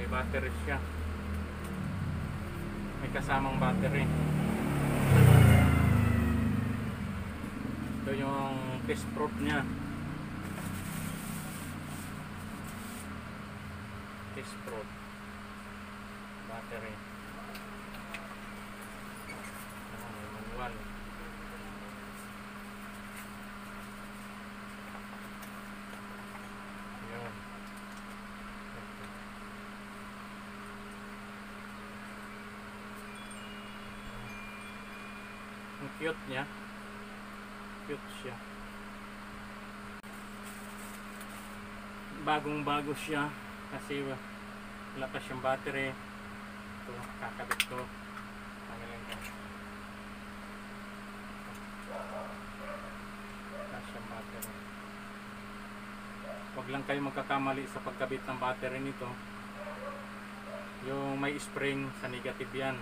may battery siya, may kasamang battery. Ito yung test proof nya, test proof battery. May manual. Yun. Ang cute niya, cute siya, bagong bago siya kasi wala pa siyang battery. Ito, kakabit ko. Tanggalin ko. Wala siyang battery. Huwag lang kayo magkakamali sa pagkabit ng battery nito. Yung may spring sa negative yan.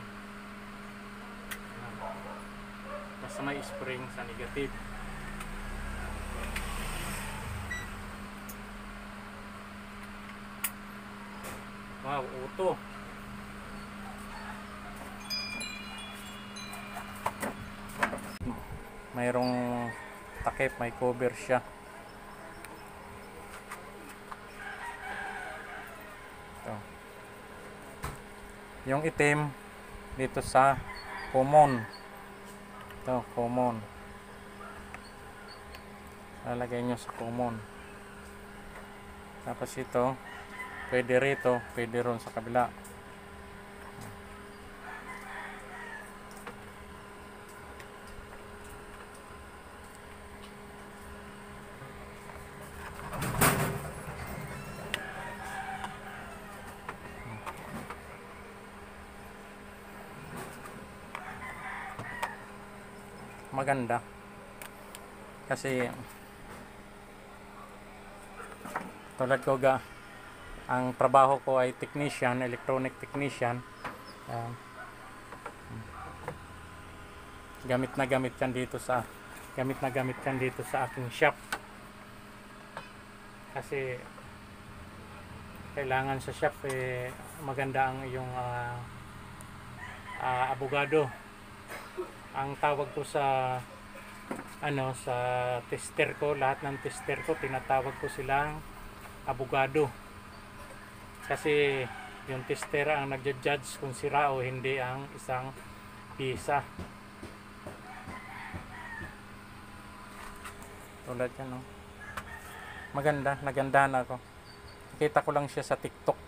Basta may spring sa negative. Wow, auto. Mayroong takip, may cover siya. Ito. Yung itim dito sa common. Ito, common. Lalagay nyo sa common. Tapos ito, pwede rito, pwede ron sa kabila. Maganda kasi tulad ko ang trabaho ko ay technician, electronic technician. Gamit na gamit yan dito sa aking shop kasi kailangan sa shop maganda ang iyong abogado. Ang tawag ko sa sa tester ko, lahat ng tester ko tinatawag ko silang abogado. Kasi yung tester ang nagja-judge kung sira o hindi ang isang pisa. Tulad yan, no? Maganda, nagandahan ako. Nakita ko lang siya sa TikTok.